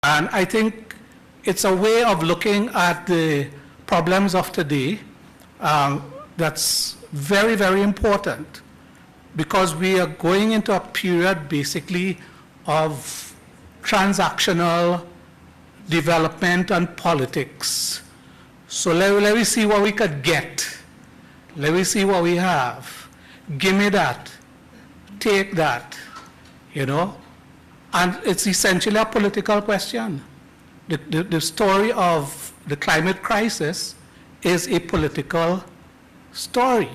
And I think it's a way of looking at the problems of today that's very, very important, because we are going into a period basically of transactional development and politics. So let me see what we could get. Let me see what we have. Give me that. Take that. You know? And it's essentially a political question. The story of the climate crisis is a political story,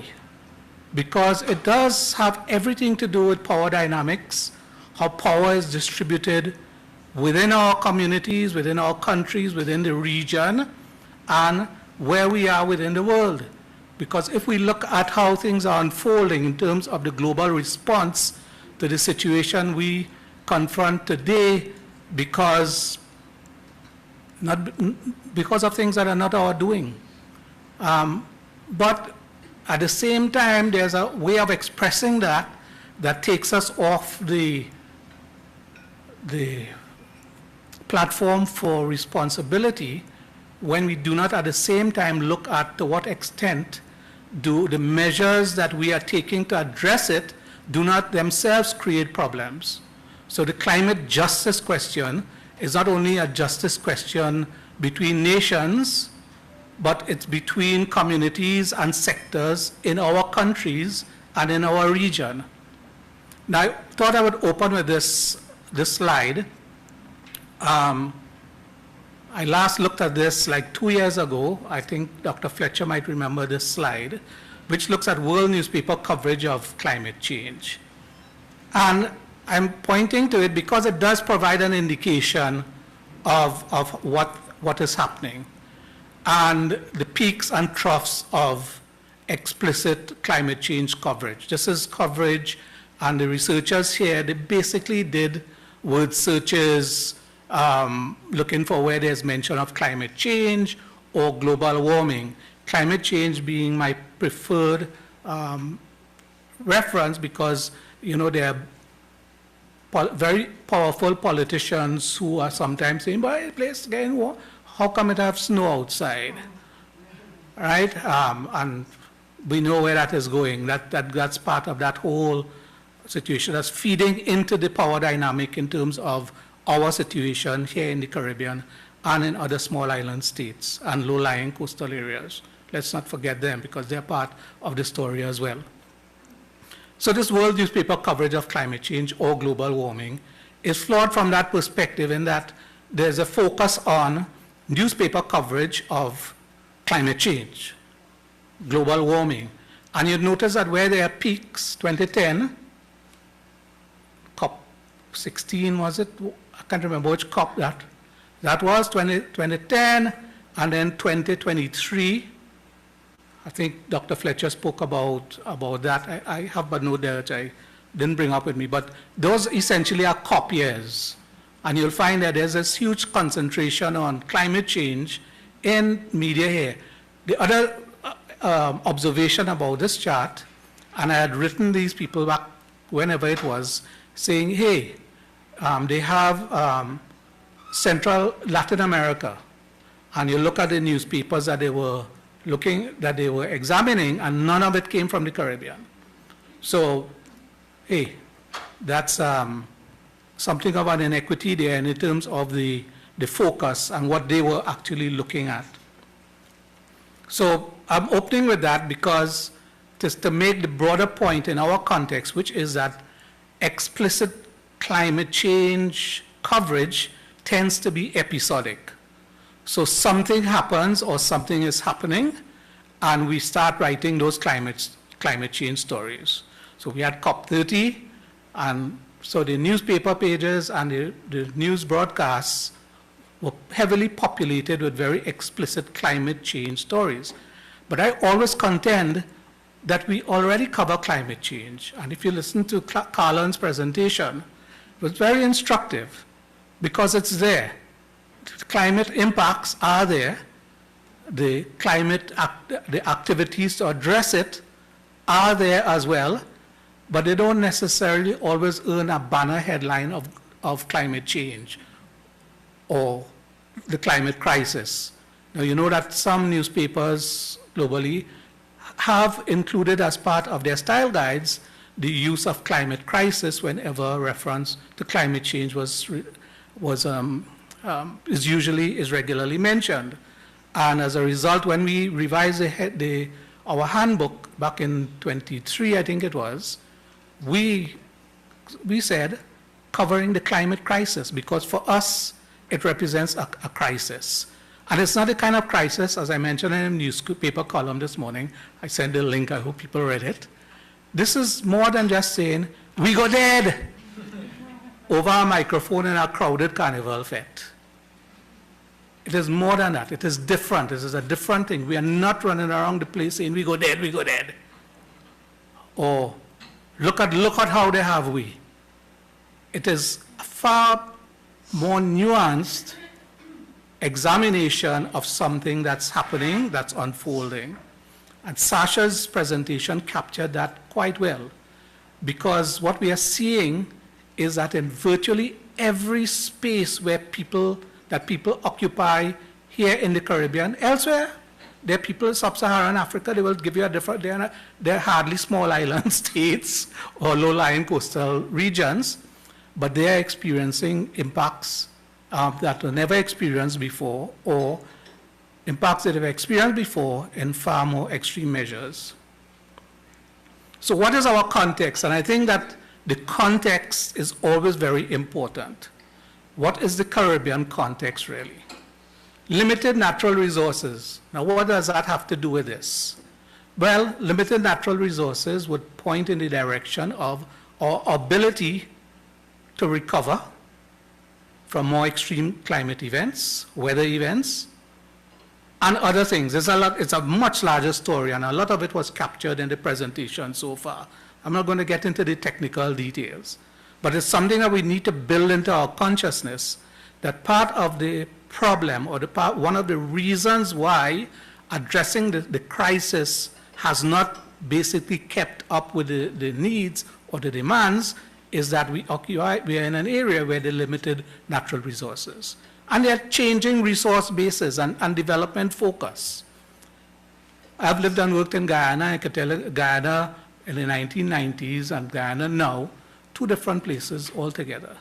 because it does have everything to do with power dynamics, how power is distributed within our communities, within our countries, within the region, and where we are within the world. Because if we look at how things are unfolding in terms of the global response to the situation we confront today, because of things that are not our doing. But at the same time, there's a way of expressing that takes us off the platform for responsibility, when we do not at the same time look at to what extent do the measures that we are taking to address it do not themselves create problems. So the climate justice question is not only a justice question between nations, but it's between communities and sectors in our countries and in our region. Now, I thought I would open with this slide. I last looked at this like 2 years ago. I think Dr. Fletcher might remember this slide, which looks at world newspaper coverage of climate change. And I'm pointing to it because it does provide an indication of what is happening, and the peaks and troughs of explicit climate change coverage. This is coverage, and the researchers here, they basically did word searches looking for where there's mention of climate change or global warming. Climate change being my preferred reference, because there are very powerful politicians who are sometimes saying, "Boy, the place is getting warm. How come it have snow outside?" Right? And we know where that is going. That's part of that whole situation that's feeding into the power dynamic in terms of our situation here in the Caribbean and in other small island states and low-lying coastal areas. Let's not forget them, because they're part of the story as well. So this world newspaper coverage of climate change or global warming is flawed from that perspective, in that there's a focus on newspaper coverage of climate change, global warming. And you notice that where there are peaks, 2010, COP16 was it? I can't remember which COP that was, 2010, and then 2023. I think Dr. Fletcher spoke about that. I have a note there that I didn't bring up with me, but those essentially are COP years. And you'll find that there's this huge concentration on climate change in media here. The other observation about this chart, and I had written these people back whenever it was, saying, hey, they have Central Latin America, and you look at the newspapers that they were examining, and none of it came from the Caribbean. So, hey, that's something of an inequity there in terms of the focus and what they were actually looking at. So I'm opening with that because just to make the broader point in our context, which is that explicit climate change coverage tends to be episodic. So something happens or something is happening, and we start writing those climate change stories. So we had COP30, and so the newspaper pages and the news broadcasts were heavily populated with very explicit climate change stories. But I always contend that we already cover climate change. And if you listen to Carlin's presentation, it was very instructive, because it's there. The climate impacts are there. The the activities to address it are there as well, but they don't necessarily always earn a banner headline of climate change. or the climate crisis. Now, you know that some newspapers globally have included as part of their style guides the use of climate crisis whenever reference to climate change is regularly mentioned. And as a result, when we revised our handbook back in 23, I think it was, we said covering the climate crisis, because for us, it represents a crisis. And it's not the kind of crisis, as I mentioned in a newspaper column this morning. I sent a link, I hope people read it. This is more than just saying, we go dead over a microphone in a crowded carnival fete. It is more than that. It is different. This is a different thing. We are not running around the place saying, we go dead, we go dead. Or, look at how they have we. It is a far more nuanced examination of something that's happening, that's unfolding. And Sasha's presentation captured that quite well, because what we are seeing is that in virtually every space where people occupy here in the Caribbean, elsewhere, there are people in sub-Saharan Africa, they will give you a different, they're hardly small island states or low-lying coastal regions, but they are experiencing impacts that were never experienced before, or impacts that have experienced before in far more extreme measures. So what is our context? And I think that the context is always very important. What is the Caribbean context really? Limited natural resources. Now what does that have to do with this? Well, limited natural resources would point in the direction of our ability to recover from more extreme climate events, weather events, and other things. It's a much larger story, and a lot of it was captured in the presentation so far. I'm not going to get into the technical details, but it's something that we need to build into our consciousness, that part of the problem, or one of the reasons why addressing the crisis has not basically kept up with the needs or the demands, is that we are in an area where there are limited natural resources. And they're changing resource bases and development focus. I've lived and worked in Guyana. I could tell you Guyana in the 1990s and Guyana now, two different places altogether.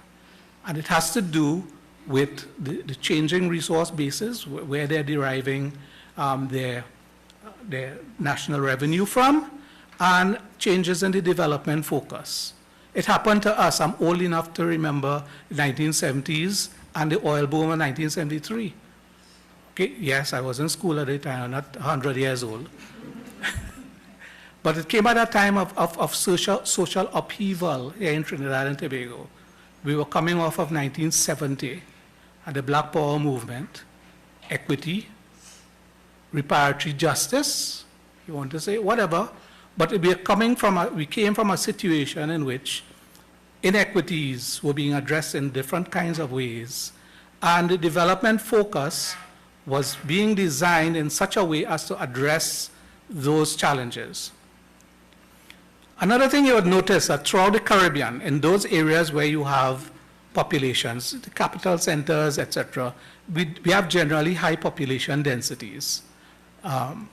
And it has to do with the changing resource bases, where they're deriving their national revenue from, and changes in the development focus. It happened to us. I'm old enough to remember the 1970s and the oil boom in 1973. Okay, yes, I was in school at the time, I'm not 100 years old. But it came at a time of social upheaval here in Trinidad and Tobago. We were coming off of 1970 and the Black Power movement, equity, reparatory justice, you want to say, whatever. But we came from a situation in which inequities were being addressed in different kinds of ways, and the development focus was being designed in such a way as to address those challenges. Another thing you would notice that throughout the Caribbean, in those areas where you have populations, the capital centers, etc., we have generally high population densities. And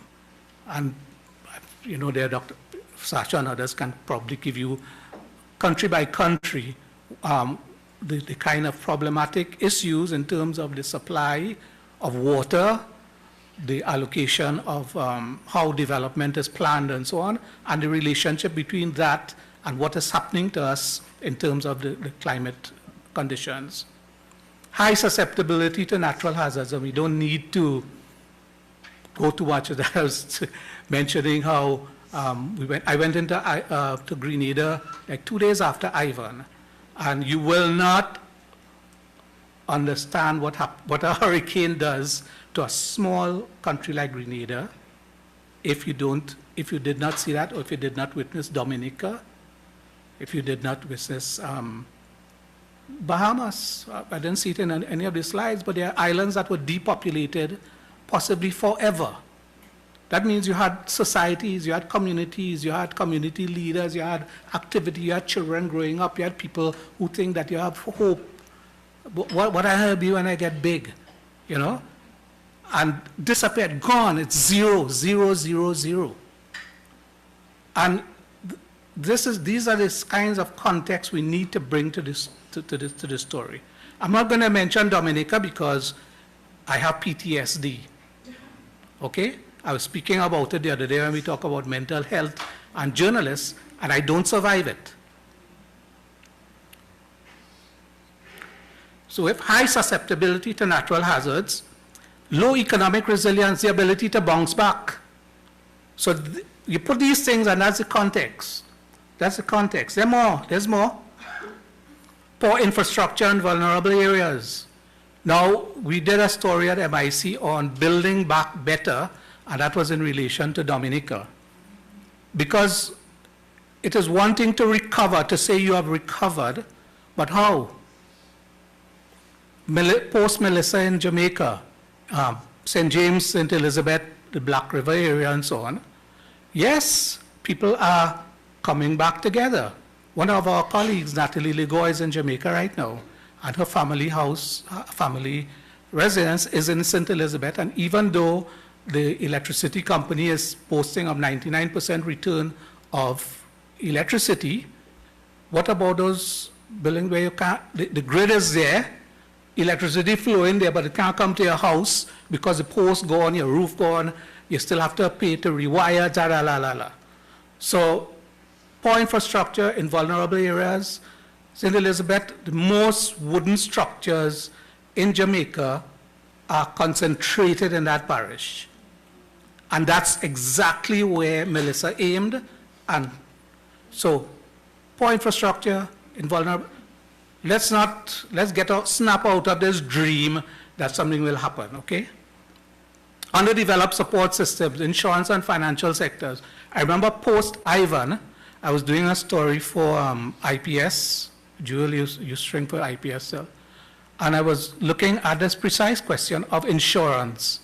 you know, Dr. Sasha and others can probably give you, country by country, the kind of problematic issues in terms of the supply of water, the allocation of how development is planned and so on, and the relationship between that and what is happening to us in terms of the climate conditions. High susceptibility to natural hazards, and we don't need to go too much of that. I was mentioning how I went into to Grenada like 2 days after Ivan, and you will not understand what a hurricane does to a small country like Grenada if you did not see that, or if you did not witness Dominica, if you did not witness Bahamas. I didn't see it in any of the slides, but there are islands that were depopulated possibly forever. That means you had societies, you had communities, you had community leaders, you had activity, you had children growing up, you had people who think that you have hope What I will be when I get big, you know? And disappeared, gone. It's 0, 0, 0, 0. And these are the kinds of context we need to bring to this story. I'm not going to mention Dominica because I have PTSD. Okay? I was speaking about it the other day when we talk about mental health and journalists, and I don't survive it. So with high susceptibility to natural hazards, low economic resilience, the ability to bounce back. So you put these things, and that's the context. That's the context. There's more. Poor infrastructure in vulnerable areas. Now, we did a story at MIC on building back better, and that was in relation to Dominica. Because it is one thing to recover, to say you have recovered, but how? Post-Melissa in Jamaica, St. James, St. Elizabeth, the Black River area, and so on. Yes, people are coming back together. One of our colleagues, Natalie Ligo, is in Jamaica right now, and her family house, family residence is in St. Elizabeth, and even though the electricity company is posting a 99% return of electricity, what about those buildings where you can't, the grid is there, electricity flowing there, but it can't come to your house because the post gone, your roof gone, you still have to pay to rewire, la. So poor infrastructure in vulnerable areas. St. Elizabeth, the most wooden structures in Jamaica are concentrated in that parish. And that's exactly where Melissa aimed. And so poor infrastructure in vulnerable. Let's snap out of this dream that something will happen, okay? Underdeveloped support systems, insurance and financial sectors. I remember post-Ivan, I was doing a story for IPS. Jewel, you shrink for IPS cell. And I was looking at this precise question of insurance.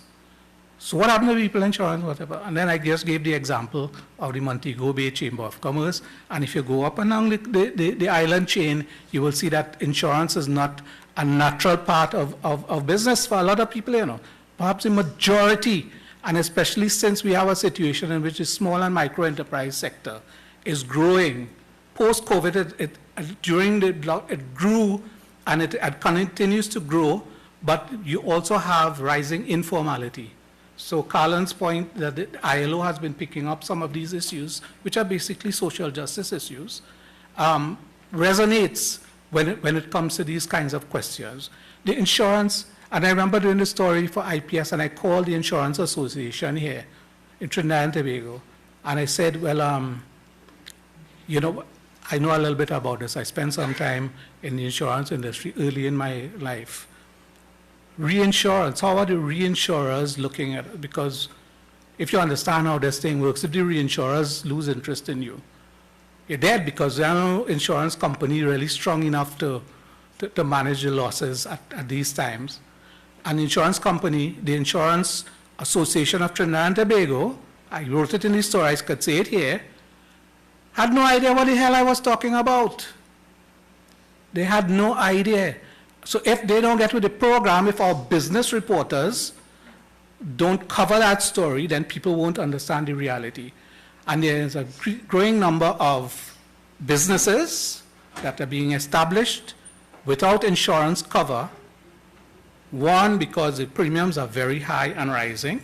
So what happened to people insurance, whatever? And then I just gave the example of the Montego Bay Chamber of Commerce. And if you go up and down the island chain, you will see that insurance is not a natural part of business for a lot of people, you know. Perhaps the majority, and especially since we have a situation in which the small and micro enterprise sector is growing. Post-COVID, it grew, and it continues to grow, but you also have rising informality. So Carlin's point that the ILO has been picking up some of these issues, which are basically social justice issues, resonates when it comes to these kinds of questions. The insurance, and I remember doing the story for IPS, and I called the Insurance Association here in Trinidad and Tobago, and I said, well, you know, I know a little bit about this. I spent some time in the insurance industry early in my life. Reinsurance, how are the reinsurers looking at it? Because if you understand how this thing works, if the reinsurers lose interest in you, you're dead, because there are no insurance company really strong enough to manage the losses at these times. An insurance company, the Insurance Association of Trinidad and Tobago, I wrote it in the story, I could say it here, had no idea what the hell I was talking about. They had no idea. So if they don't get with the program, if our business reporters don't cover that story, then people won't understand the reality. And there's a growing number of businesses that are being established without insurance cover. One, because the premiums are very high and rising.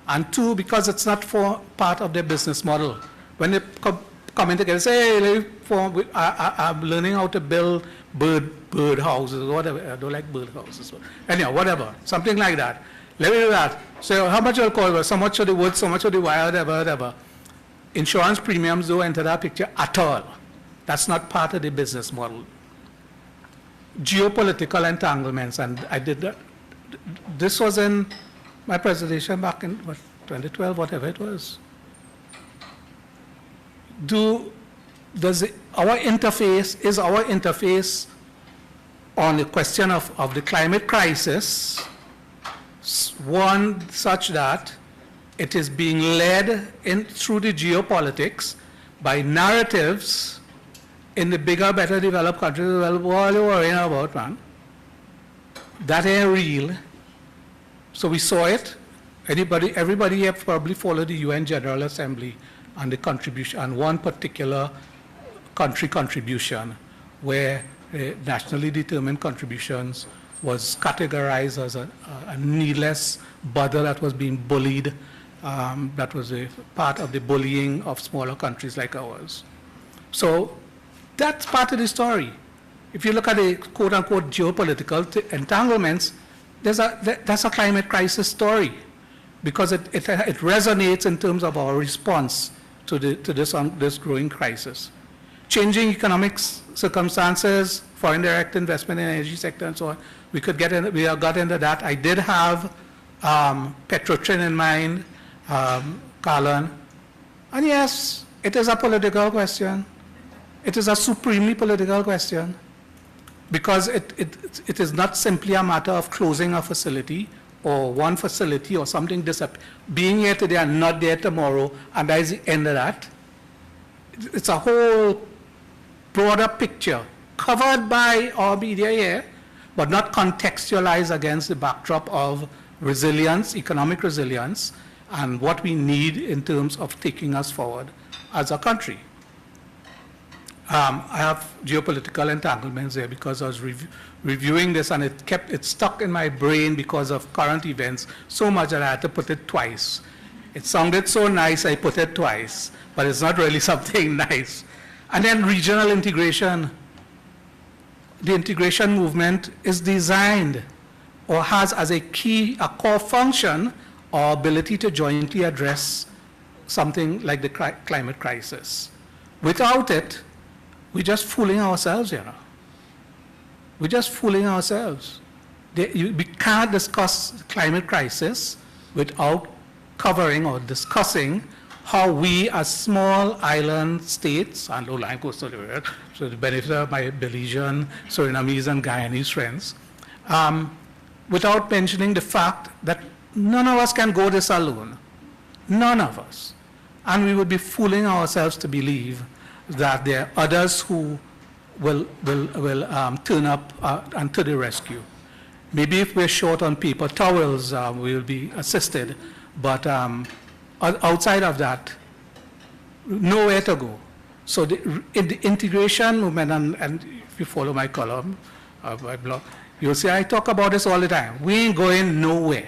And two, because it's not for part of their business model. When they come in together and say, hey, I'm learning how to build bird houses, or whatever. I don't like bird houses. Anyhow, whatever, something like that. Let me do that. So how much will it cost? So much of the wood, so much of the wire, whatever. Insurance premiums don't enter that picture at all. That's not part of the business model. Geopolitical entanglements, and I did that. This was in my presentation back in 2012, whatever it was. Is our interface on the question of the climate crisis one such that it is being led through the geopolitics by narratives in the bigger, better developed countries? Well, what are you worrying about, man? that ain't real. So we saw it. Everybody here probably followed the UN General Assembly and the contribution, and one particular country contribution where nationally determined contributions was categorized as a needless bother that was being bullied. That was a part of the bullying of smaller countries like ours. So that's part of the story. If you look at the quote-unquote geopolitical entanglements, that's a climate crisis story, because it resonates in terms of our response to this growing crisis. Changing economic circumstances, foreign direct investment in the energy sector and so on. We got into that. I did have Petrotrin in mind, Carlin. And yes, it is a political question. It is a supremely political question, because it is not simply a matter of closing a facility or one facility or something being here today and not there tomorrow, and that is the end of that. It's a whole broader picture covered by our media here, but not contextualized against the backdrop of resilience, economic resilience, and what we need in terms of taking us forward as a country. I have geopolitical entanglements there because I was reviewing this, and it stuck in my brain because of current events so much that I had to put it twice. It sounded so nice, I put it twice, but it's not really something nice. And then regional integration. The integration movement is designed or has as a core function our ability to jointly address something like the climate crisis. Without it, we're just fooling ourselves, you know. We're just fooling ourselves. We can't discuss the climate crisis without covering or discussing how we as small island states and low-lying coastal areas, so the benefit of my Belizean, Surinamese, and Guyanese friends, without mentioning the fact that none of us can go this alone. None of us. And we would be fooling ourselves to believe that there are others who will turn up and to the rescue. Maybe if we're short on paper towels, we will be assisted, but outside of that, nowhere to go. So in the integration movement, and if you follow my column, my blog, you'll see I talk about this all the time. We ain't going nowhere,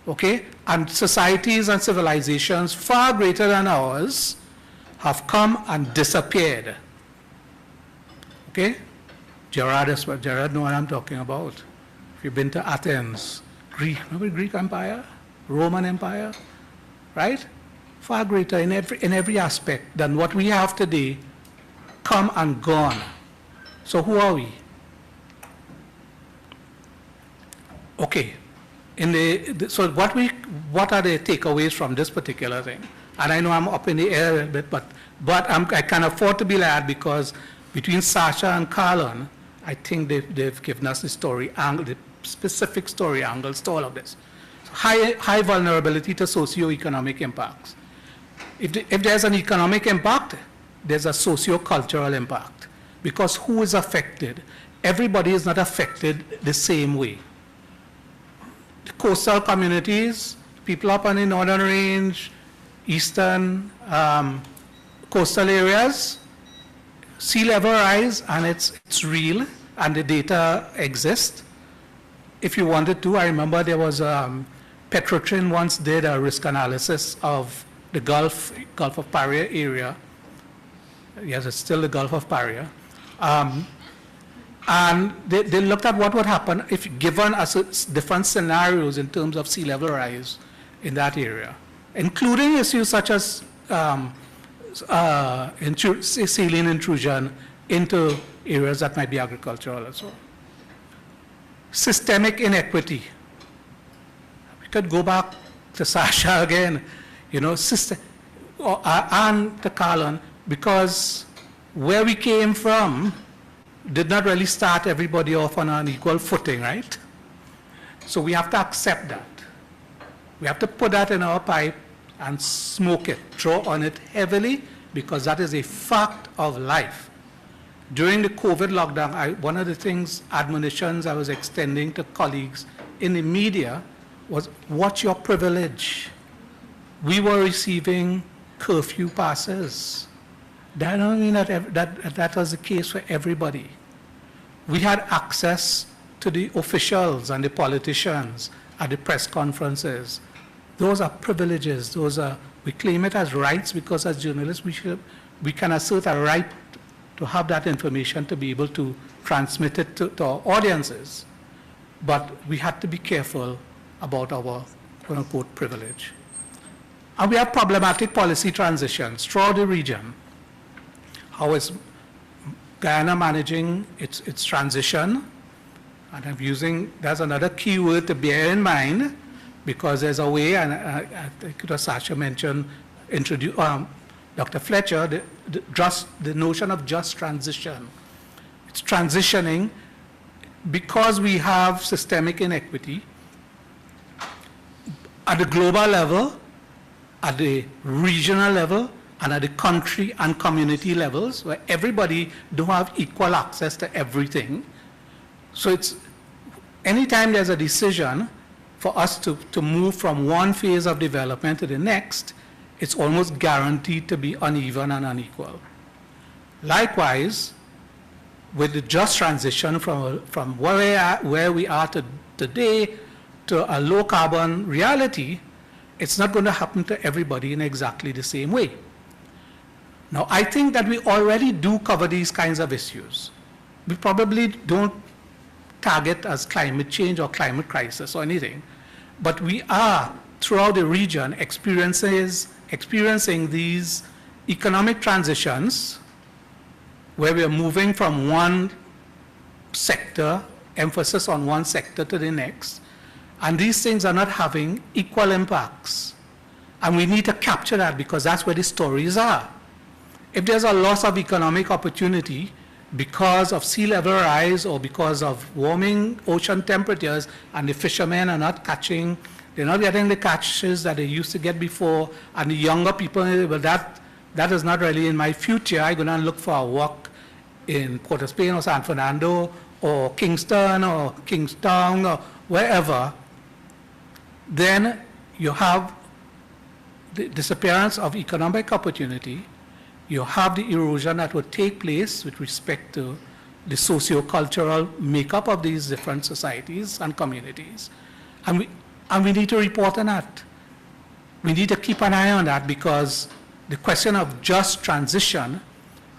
okay? And societies and civilizations far greater than ours have come and disappeared, okay? Gerard knows what I'm talking about. If you've been to Athens, remember Greek Empire, Roman Empire, right? Far greater in every aspect than what we have today, come and gone. So who are we? Okay. So what are the takeaways from this particular thing? And I know I'm up in the air a little bit, but I can afford to be glad, because between Sasha and Carlin, I think they've given us the story angle, the specific story angles to all of this. High vulnerability to socio-economic impacts. If there's an economic impact, there's a socio-cultural impact, because who is affected? Everybody is not affected the same way. The coastal communities, people up on the northern range, eastern coastal areas, sea level rise, and it's real, and the data exists. If you wanted to, I remember there was Petrotrin once did a risk analysis of the Gulf of Paria area. Yes, it's still the Gulf of Paria. And they looked at what would happen if given different scenarios in terms of sea level rise in that area, including issues such as saline intrusion into areas that might be agricultural and so on. Systemic inequity. We could go back to Sasha again, you know, and to Carlin, because where we came from did not really start everybody off on an equal footing, right? So we have to accept that. We have to put that in our pipe and smoke it, draw on it heavily, because that is a fact of life. During the COVID lockdown, one of the things, admonitions I was extending to colleagues in the media was, watch your privilege. We were receiving curfew passes. That don't mean that was the case for everybody. We had access to the officials and the politicians at the press conferences. Those are privileges. We claim it as rights because as journalists we can assert a right to have that information, to be able to transmit it to our audiences. But we had to be careful about our quote-unquote privilege. And we have problematic policy transitions throughout the region. How is Guyana managing its transition? And that's another key word to bear in mind, because there's a way, and I think it was Sasha mentioned, Dr. Fletcher, the notion of just transition. It's transitioning because we have systemic inequity at the global level, at the regional level, and at the country and community levels, where everybody don't have equal access to everything. So it's, anytime there's a decision for us to move from one phase of development to the next, it's almost guaranteed to be uneven and unequal. Likewise, with the just transition from where we are today to a low carbon reality, it's not going to happen to everybody in exactly the same way. Now, I think that we already do cover these kinds of issues. We probably don't target as climate change or climate crisis or anything, but we are, throughout the region, experiencing these economic transitions where we are moving from one sector, emphasis on one sector, to the next, and these things are not having equal impacts. And we need to capture that because that's where the stories are. If there's a loss of economic opportunity because of sea level rise or because of warming ocean temperatures, and the fishermen are not catching, they're not getting the catches that they used to get before, and the younger people, well, that is not really in my future. I'm going to look for a work in Port of Spain or San Fernando or Kingston or Kingstown or wherever. Then you have the disappearance of economic opportunity. You have the erosion that would take place with respect to the socio-cultural makeup of these different societies and communities. And we need to report on that. We need to keep an eye on that, because the question of just transition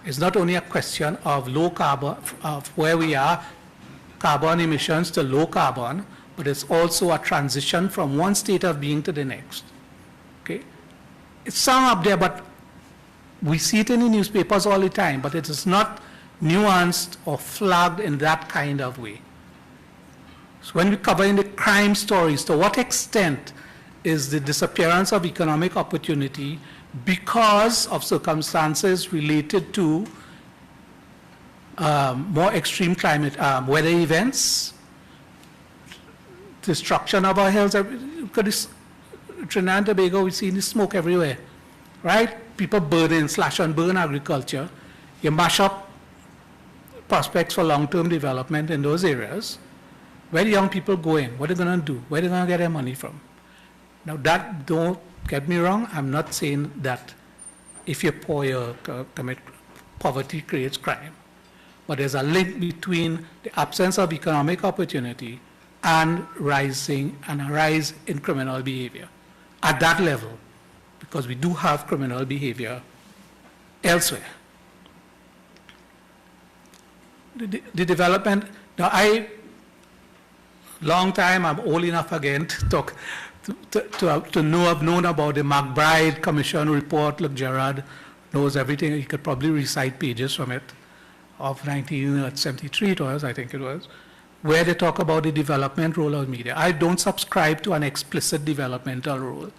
is not only a question of low carbon, of where we are, carbon emissions to low carbon, but it's also a transition from one state of being to the next. Okay? It's some up there, but we see it in the newspapers all the time, but it is not nuanced or flagged in that kind of way. So when we cover in the crime stories, to what extent is the disappearance of economic opportunity because of circumstances related to more extreme climate, weather events, destruction of our hills? Because Trinidad and Tobago, we see the smoke everywhere, right? People burning, slash and burn agriculture. You mash up prospects for long-term development in those areas. Where do young people go in? What are they going to do? Where are they going to get their money from? Now, that, don't get me wrong, I'm not saying that if you're poor, you commit poverty creates crime. But there's a link between the absence of economic opportunity and a rise in criminal behavior at that level, because we do have criminal behavior elsewhere. The development, now long time, I'm old enough again to talk, to know, I've known about the McBride Commission report. Look, Gerard knows everything. He could probably recite pages from it, of 1973 it was, I think it was, where they talk about the development role of media. I don't subscribe to an explicit developmental role.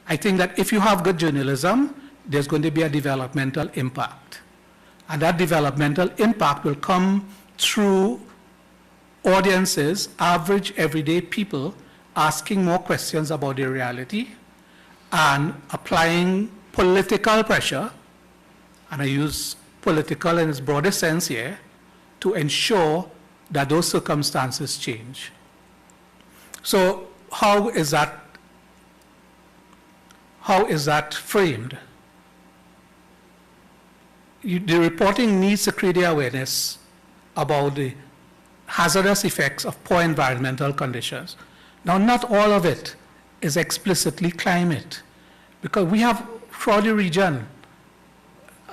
I think that if you have good journalism, there's going to be a developmental impact. And that developmental impact will come through audiences, average everyday people, asking more questions about their reality and applying political pressure, and I use political in its broadest sense here to ensure that those circumstances change. So how is that framed? The reporting needs to create the awareness about the hazardous effects of poor environmental conditions. Now, not all of it is explicitly climate, because we have throughout the region,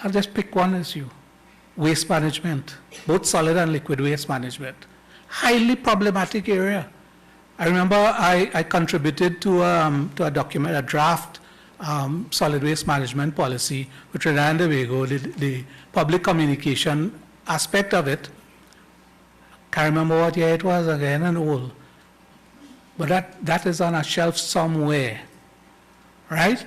I'll just pick one issue, waste management, both solid and liquid waste management. Highly problematic area. I remember I contributed to a document, a draft solid waste management policy with Trinidad and Tobago, the public communication aspect of it. Can't remember what year it was again and old. But that is on a shelf somewhere, right?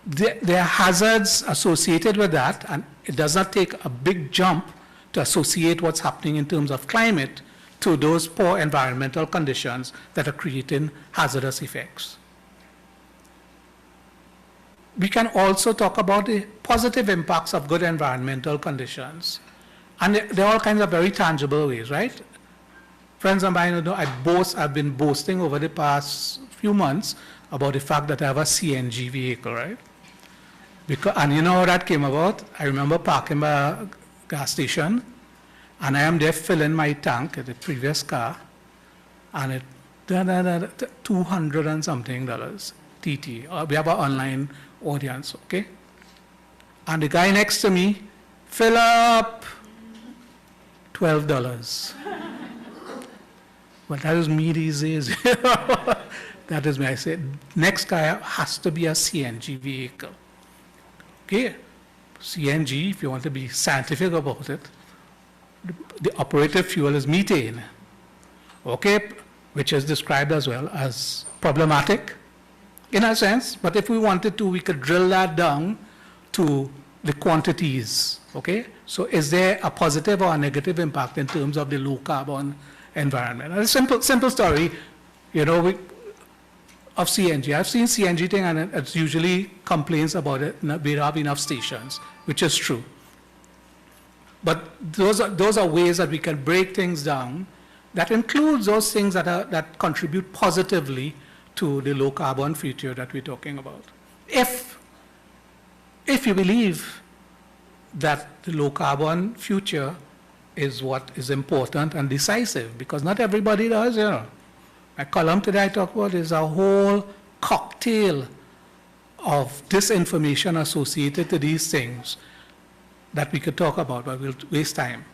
There are hazards associated with that, and it does not take a big jump to associate what's happening in terms of climate to those poor environmental conditions that are creating hazardous effects. We can also talk about the positive impacts of good environmental conditions. And there are all kinds of very tangible ways, right? Friends of mine, I've been boasting over the past few months about the fact that I have a CNG vehicle, right? And you know how that came about? I remember parking by a gas station, and I am there filling my tank at the previous car, and it $200 and something TT. We have an online audience, okay? And the guy next to me, fill up $12. Well, that is me these days. That is me. I said, next guy has to be a CNG vehicle. Okay? CNG, if you want to be scientific about it, the operative fuel is methane. Okay? Which is described as well as problematic in a sense, but if we wanted to, we could drill that down to the quantities. Okay? So is there a positive or a negative impact in terms of the low carbon environment? A simple story, of CNG. I've seen CNG thing, and it's usually complaints about it. We don't have enough stations, which is true. But those are ways that we can break things down. That includes those things that contribute positively to the low carbon future that we're talking about. If you believe that the low carbon future is what is important and decisive, because not everybody does, My column today I talk about is a whole cocktail of disinformation associated to these things that we could talk about, but we'll waste time.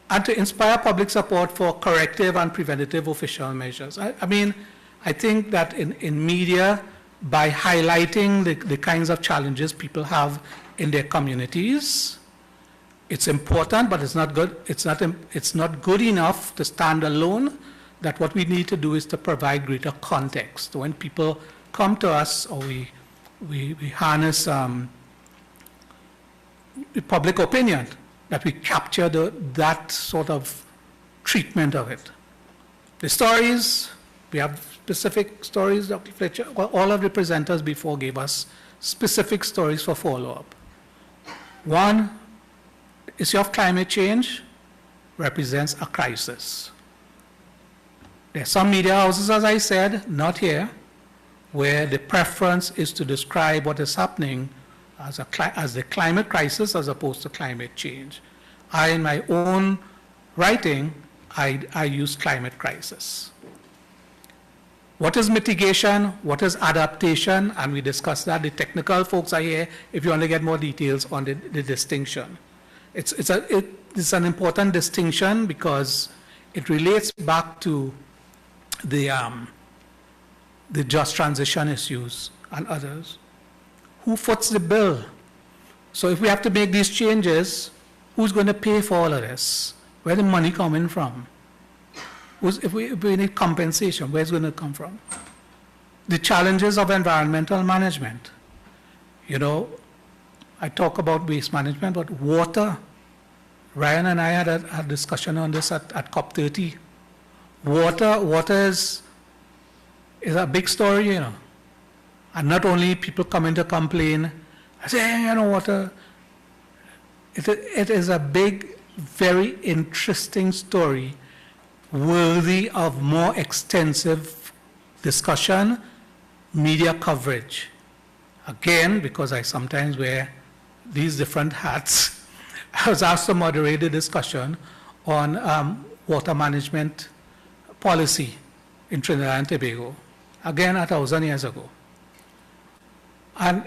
And to inspire public support for corrective and preventative official measures. I think that in media, by highlighting the kinds of challenges people have in their communities, it's important, but it's not good. It's not good enough to stand alone. That what we need to do is to provide greater context. When people come to us, or we harness the public opinion, that we capture that sort of treatment of it. The stories, we have specific stories. Dr. Fletcher, all of the presenters before gave us specific stories for follow-up. One, issue of climate change represents a crisis. There are some media houses, as I said, not here, where the preference is to describe what is happening as the climate crisis as opposed to climate change. In my own writing, I use climate crisis. What is mitigation? What is adaptation? And we discussed that. The technical folks are here if you want to get more details on the distinction. It's an important distinction because it relates back to the just transition issues and others. Who foots the bill? So if we have to make these changes, who's going to pay for all of this? Where's the money coming from? If we need compensation, where's it going to come from? The challenges of environmental management. I talk about waste management, but water. Ryan and I had a discussion on this at COP30. Water is a big story, And not only people coming to complain, I say, water. It is a big, very interesting story, worthy of more extensive discussion, media coverage. Again, because I sometimes wear these different hats, I was asked to moderate a discussion on water management policy in Trinidad and Tobago, again 1,000 years ago. And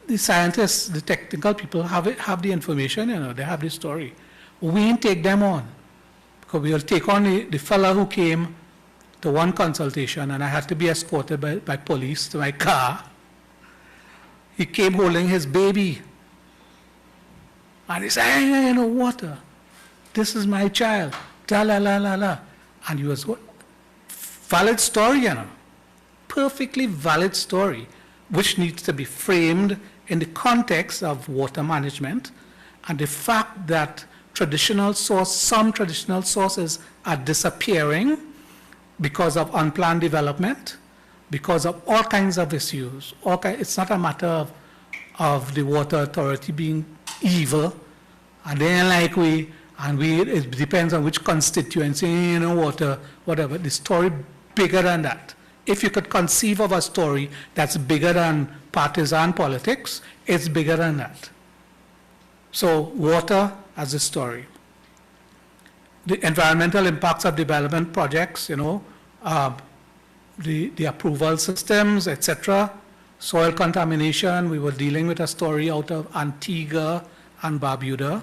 the scientists, the technical people have the information, they have the story. We didn't take them on, because we will take on the fellow who came to one consultation, and I had to be escorted by police to my car. He came holding his baby. And he said, water. This is my child. Da la la la la. And he was, valid story, perfectly valid story, which needs to be framed in the context of water management and the fact that some traditional sources are disappearing because of unplanned development, because of all kinds of issues. It's not a matter of the water authority being evil, and then it depends on which constituency, water, whatever. The story bigger than that. If you could conceive of a story that's bigger than partisan politics, it's bigger than that. So water as a story. The environmental impacts of development projects, the approval systems, etc. Soil contamination, we were dealing with a story out of Antigua and Barbuda.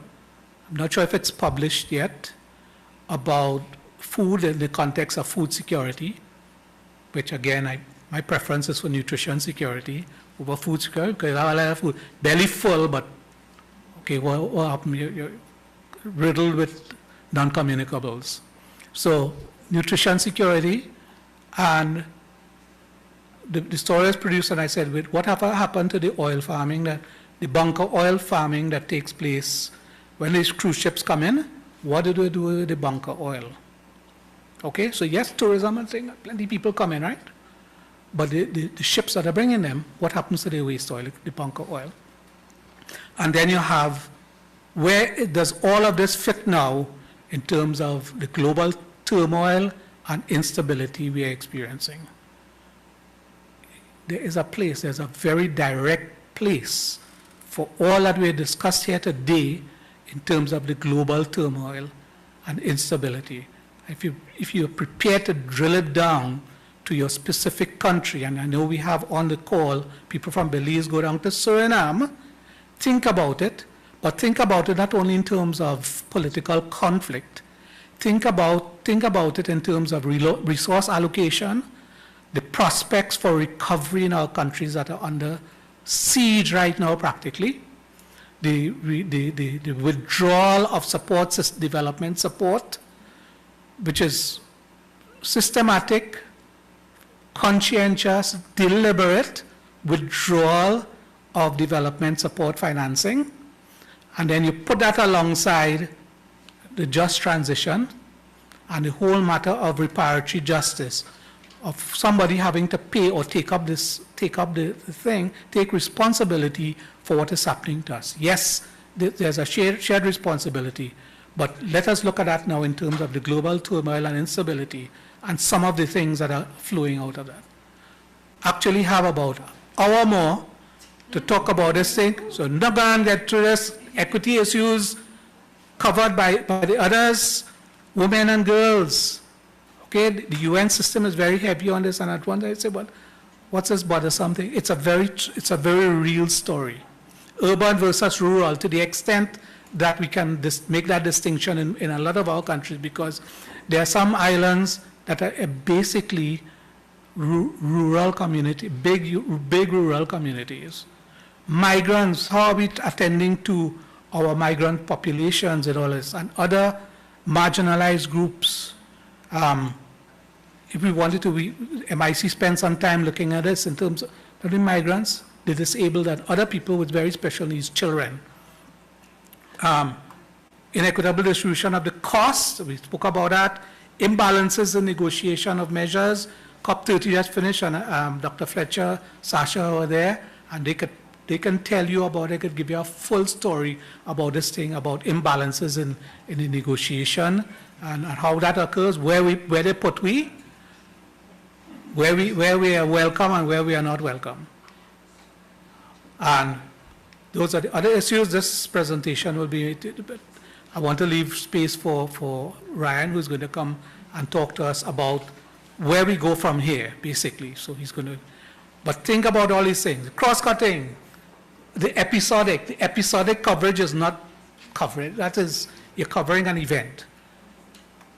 I'm not sure if it's published yet, about food in the context of food security, which again, my preference is for nutrition security over food security, because I have a lot of food, belly full, but okay, what happened? You're riddled with non-communicables. So nutrition security, and the story is produced, and I said, what happened to the oil farming, the bunker oil farming that takes place when these cruise ships come in? What do we do with the bunker oil? Okay, so yes, tourism and things, plenty of people come in, right? But the ships that are bringing them, what happens to the waste oil, the bunker oil? And then you have, where does all of this fit now in terms of the global turmoil and instability we are experiencing? There's a very direct place for all that we discussed here today in terms of the global turmoil and instability. If you're prepared to drill it down to your specific country, and I know we have on the call people from Belize go down to Suriname, think about it, but think about it not only in terms of political conflict, think about it in terms of resource allocation, the prospects for recovery in our countries that are under siege right now practically, the withdrawal of development support, which is systematic, conscientious, deliberate withdrawal of development support financing, and then you put that alongside the just transition and the whole matter of reparatory justice, of somebody having to pay or take up responsibility for what is happening to us. Yes, there's a shared responsibility, but let us look at that now in terms of the global turmoil and instability and some of the things that are flowing out of that. Actually have about an hour more to talk about this thing, so I'm not going to get through this. Equity issues covered by the others, women and girls. Okay, the UN system is very heavy on this, and at one time I say, well, what's this bothersome thing? It's a very real story. Urban versus rural, to the extent that we can make that distinction in a lot of our countries, because there are some islands that are basically rural community, big rural communities. Migrants, how are we attending to our migrant populations and all this, and other marginalized groups? If we wanted to, MIC spend some time looking at this in terms of the migrants, the disabled, and other people with very special needs, children. Inequitable distribution of the costs, we spoke about that. Imbalances in negotiation of measures. COP30 just finished, and Dr. Fletcher, Sasha were there, and they could They can tell you about it, could give you a full story about this thing, about imbalances in the negotiation and how that occurs, where they put where we are welcome and where we are not welcome. And those are the other issues this presentation will be. I want to leave space for Ryan, who's going to come and talk to us about where we go from here, basically. So he's going to, but think about all these things. Cross-cutting, the episodic coverage is not coverage. That is, you're covering an event.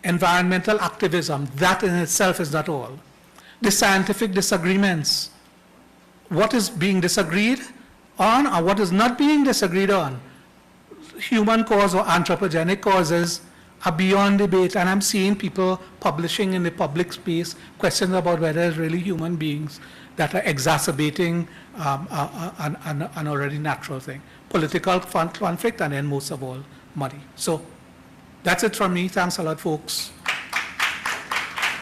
Environmental activism, that in itself is not all. The scientific disagreements, what is being disagreed on or what is not being disagreed on. Human cause or anthropogenic causes are beyond debate, and I'm seeing people publishing in the public space questions about whether it's really human beings that are exacerbating an already natural thing. Political conflict, and then most of all, money. So that's it from me. Thanks a lot, folks.